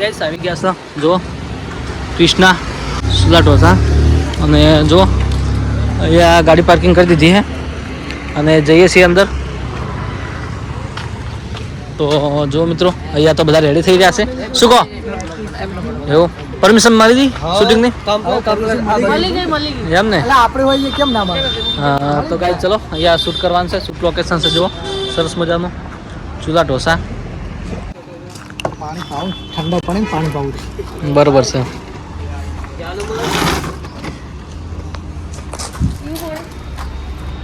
Guys આવી ગયા છે જો કૃષ્ણા સુલા ઢોસા અને જો અહીંયા ગાડી પાર્કિંગ કરી દીધી છે અને જઈએ છીએ અંદર. તો જો મિત્રો અહીંયા તો બધા રેડી થઈ રહ્યા છે. શું કહો એવું પરમિશન મારી દી શૂટિંગ ની એમ ને હા. તો ગાઈસ ચલો અહીંયા શૂટ કરવાનું છે. શૂટ લોકેશન છે જો સરસ મજાનું ચૂલા ઢોસા. પાણી પાવું ઠંડા પાણી પાણી પાવું બરોબર છે.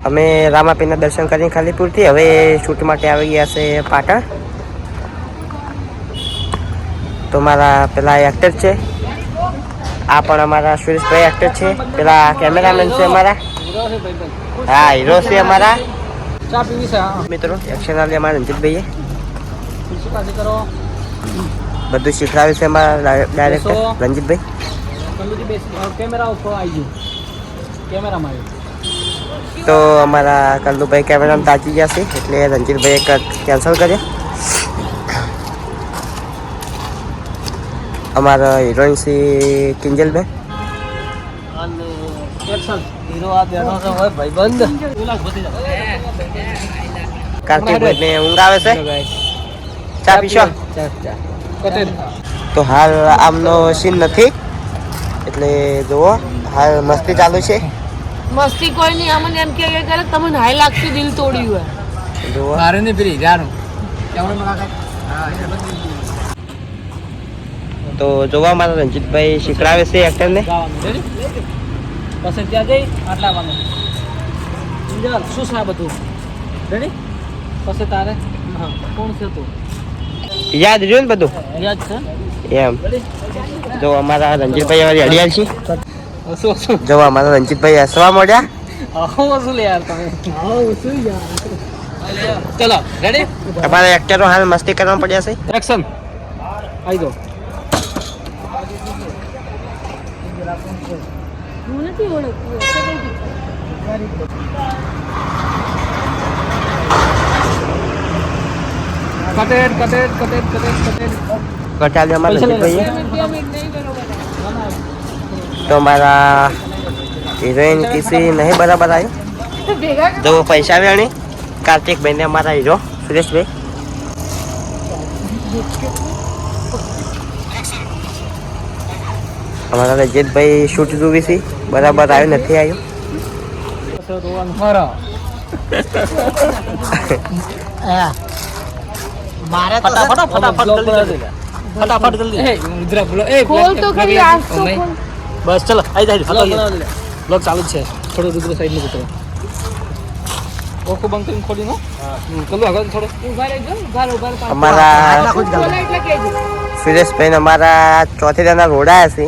અમે રામાપીરના દર્શન કરીને ખાલીપુરથી હવે શૂટ માટે આવી ગયા છે પાટણ. તો મારા પેલા એક્ટર છે, આ પણ અમારા સુરેશભાઈ એક્ટર છે, પેલા કેમેરામેન છે અમારા, હા હીરો છે અમારા મિત્રો. એક્શન આલે અમારા રંજીતભાઈએ બધું શીખવાડ્યું છે અમારા ડાયરેક્ટર રંજીતભાઈ. તો અમારા કલ્લુભાઈ કેમેરામાં તાજી ગયા છે એટલે રંજીતભાઈએ કેન્સલ કર્યો. અમારા હિરોઈન છે કિંજલબેન. કાર્તિકભાઈ ને ઊંઘ આવે છે, ચા પીશો? તો હાલ આમનો સીન નથી એટલે જુઓ હાલ મસ્તી ચાલુ છે. મસ્તી કોઈ નહીં, અમને એમ કે કરે તમને હાઈ લાગશે, દિલ તોડ્યું હોય. જુઓ મારે ને પેલી જાનું તો જોવા મારા રંજીતભાઈ શીખડાવે છે એક્ટરને. પછી ત્યાં જઈ આટલા વાનું શું છે આ બધું રેડી. પછી તારે હા કોણ છે તું યાદ રહ્યું ને બધું યાદ છે એમ. જો અમારા રંજીતભાઈ અમારી અડિયાલ છે. શું જો અમારા રંજીતભાઈ હસવા મળ્યા. શું લે યાર તમે ચલો રેડી. અમારા એક્ટરો હાલ મસ્તી કરવા પડ્યા છે. એક્શન આવી દો. હું નથી ઓળખતી. કટાલે અમારા રંજીતભાઈએ. તો અમારા હિરોઈન કિસી નહીં બરાબર આવ્યું. જો પૈસા વેણી કાર્તિકભાઈ ને અમારા હીરો સુરેશભાઈ. અમારા રજતભાઈ શૂટ જોવી છે બરાબર આવ્યું નથી આવ્યું. ફટાફટ જલ્દી ખોલ તો ખરી આજ તો ખોલ. બસ ચલો આવી જાય ફટાફટ. બ્લોગ ચાલુ જ છે. થોડો રુદ્ર સાઈડ નું કરો. ઓકો બંધ કરીને ખોલી નો ચલો આગળ થોડો ઉભા રહેજો, ઉભા રહો. અમારા ખોલા એટલે કહેજો. સુરેશભાઈ ને અમારા ચોથી દાના રોડાયા છે.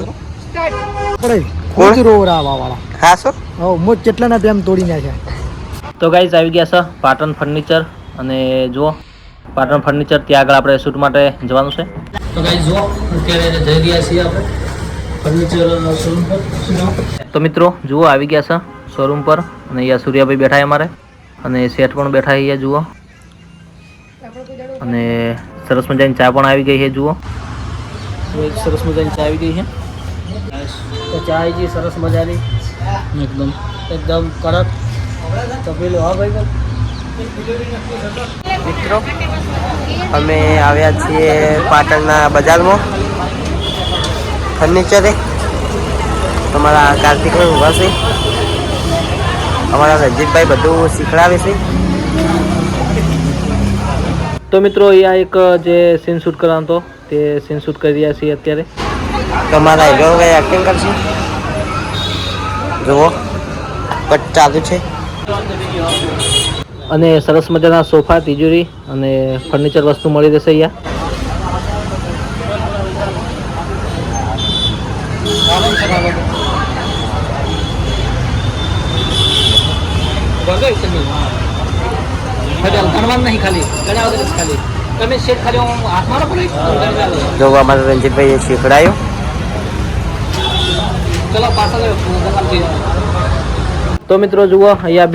કોણ રોવરા વાળા હા શું હો મોજ કેટલા ના તેમ તોડી નાખ્યા. તો ગાઈઝ આવી ગયા છે પાટણ ફર્નિચર અને જુઓ પાટણ ફર્નિચર ત્યાં આગળ આપણે શૂટ માટે જવાનું છે. તો ગાઈઝ જુઓ અત્યારે જઈ ગયા છીએ આપણે ફર્નિચર શોરૂમ પર. તો મિત્રો જુઓ આવી ગયા છે શોરૂમ પર અને અહીંયા સૂર્યાભાઈ બેઠા અમારે અને શેઠ પણ બેઠા અહીંયા જુઓ અને સરસ મજાની ચા પણ આવી ગઈ છે જુઓ. સરસ મજાની ચા આવી ગઈ છે. તો ચા આવી ગઈ સરસ મજાની એકદમ એકદમ કડક તપેલું. હા ભાઈ મિત્રો અમે આવ્યા છીએ પાટણના બજારમાં ફર્નિચરે. તમારા કાર્તિકભાઈ ઉભા છે, અમારા રંજીતભાઈ બધું શીખડાવે છે. તો મિત્રો અહીંયા એક જે સીન શૂટ કરવાનો હતો તે સીન શૂટ કરી રહ્યા છીએ અત્યારે. તમારા હીરો એક્ટિંગ કરશે. જુઓ કટ ચાલુ છે. અને સરસ મજાના સોફા તિજોરી અને ફર્નિચર વસ્તુ મળી રહેશે અહીંયા. જો અમારા રંજીતભાઈએ શીખડાયું. તો મિત્રો જુઓ અહીંયા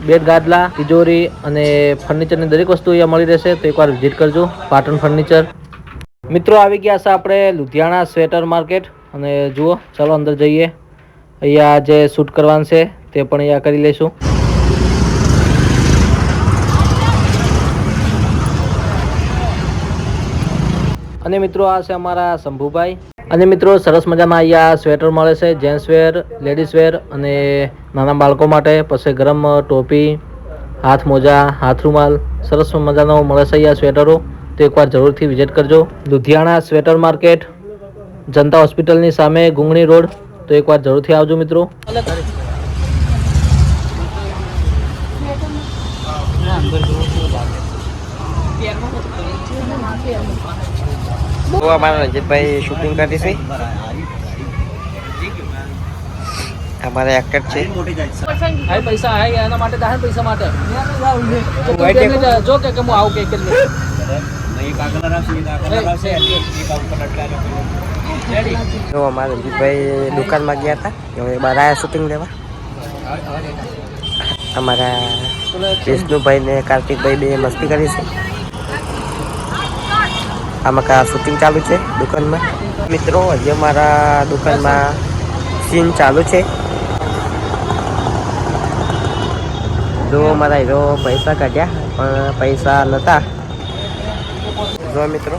બેડ ગાદલા તિજોરી અને ફર્નિચરની દરેક વસ્તુ અહીંયા મળી રહેશે. તો એકવાર વિઝિટ કરજો પાટણ ફર્નિચર. મિત્રો આવી ગયા છે આપણે લુધિયાણા સ્વેટર માર્કેટ અને જુઓ ચાલો અંદર જઈએ. અહીંયા જે શૂટ કરવાનું છે તે પણ અહીંયા કરી લઈશું. અને મિત્રો આ છે અમારા શંભુભાઈ. અને મિત્રો સરસ મજાના અહીંયા સ્વેટર મળે છે, જેન્ટ્સ વેર, લેડીઝ વેર અને નાના બાળકો માટે. પછી ગરમ ટોપી, હાથ મોજા, હાથ રૂમાલ સરસ મજાનો મળે છે અહીંયા સ્વેટરો. તો એકવાર જરૂરથી વિઝિટ કરજો. લુધિયાણા સ્વેટર માર્કેટ, જનતા હોસ્પિટલની સામે, ગુંગણી રોડ. તો એકવાર જરૂરથી આવજો મિત્રો. તો અમારા રંજીતભાઈ શૂટિંગ કરી છે. અમારા એક્ટર છે. હાય પૈસા હાય એના માટે દાહન પૈસા માટે જો કે હું આવું કે તો અમારા રંજીતભાઈ દુકાનમાં ગયા હતા, હવે બહાર આવ્યા શૂટિંગ લેવા. અમારા વિષ્ણુભાઈ ને કાર્તિકભાઈ બે મસ્તી કરી છે. આમાં કા શૂટિંગ ચાલુ છે દુકાનમાં. મિત્રો હજી અમારા દુકાનમાં સીન ચાલુ છે. જો મારા હીરો પૈસા કાઢ્યા પણ પૈસા નહોતા. જો મિત્રો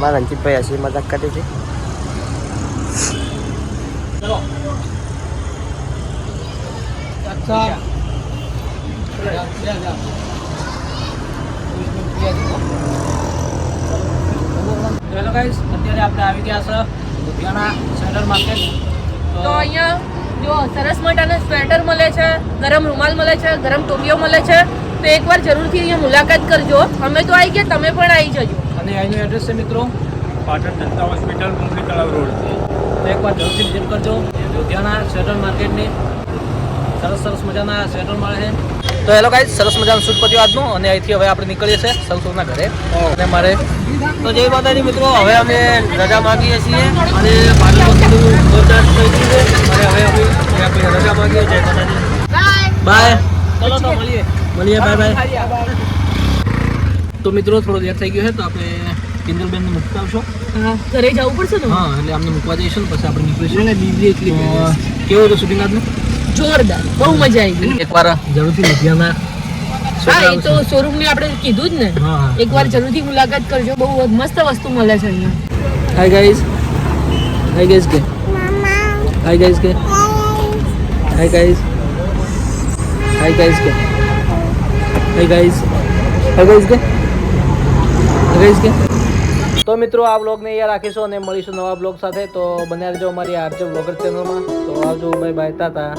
મારા રંજીતભાઈ હસી મજાક કરે છે. હેલો ગાઈસ, અત્યારે આપણે આવી ગયા છે લુધિયાણા સ્વેટર માર્કેટ. તો અહીંયા જો સરસ મજાના સ્વેટર મળે છે, ગરમ રૂમાલ મળે છે, ગરમ ટોપીઓ મળે છે. તો એકવાર જરૂરથી અહીંયા મુલાકાત કરજો. અમે તો આવી ગયા, તમે પણ આવી જજો. અને અહીંનું એડ્રેસ છે મિત્રો પાટણ જનતા હોસ્પિટલ, મુંબઈ તળાવ રોડ. તો એકવાર જરૂરથી વિઝિટ કરજો લુધિયાણા સ્વેટર માર્કેટની. સરસ સરસ મજાના સ્વેટર મળે છે. તો હેલો ગાઈસ, સરસ મજાનું શૂટ પત્યું આજનું. અને અહીંથી હવે આપણે નીકળીએ છીએ સૌના ઘરે. અને મારે તો જય માતાજી મિત્રો, હવે અમે રજા માંગીએ છીએ અને પાટણમાં થોડું જોરદાર થઈ ગયું છે. અને હવે અમે રજા માંગીએ છીએ. બાય. ચલો તો મળીએ બાય બાય. તો મિત્રો થોડો લેટ થઈ ગયો છે, તો આપણે કિંજલબેનને મૂકતા આવશો. હા, ઘરે જવું પડશે ને. હા, એટલે અમને મૂકવા જઈશું ને પછી આપણે નીકળીશું. કેવું હતું શૂટિંગ આજનું? જોરદાર, બહુ મજા આવી ગઈ. એકવાર જરૂરથી લુધિયાના હા, એ તો શોરૂમ ની આપણે કીધું જ ને. એકવાર જરૂરથી મુલાકાત કરજો, બહુ મસ્ત વસ્તુ મળે છે અહીંયા. હાય ગાઈઝ, હાય ગાઈઝ કે હાય ગાઈઝ કે હાય ગાઈઝ, હાય ગાઈઝ કે હાય ગાઈઝ, હાય ગાઈઝ કે હાય ગાઈઝ કે. તો મિત્રો આ બ્લોગને અહીંયા રાખીશું અને મળીશું નવા બ્લોગ સાથે. તો બન્યા રહેજો અમારી આરજે બ્લોગર ચેનલમાં. તો આવજો, બાય બાય, ટાટા.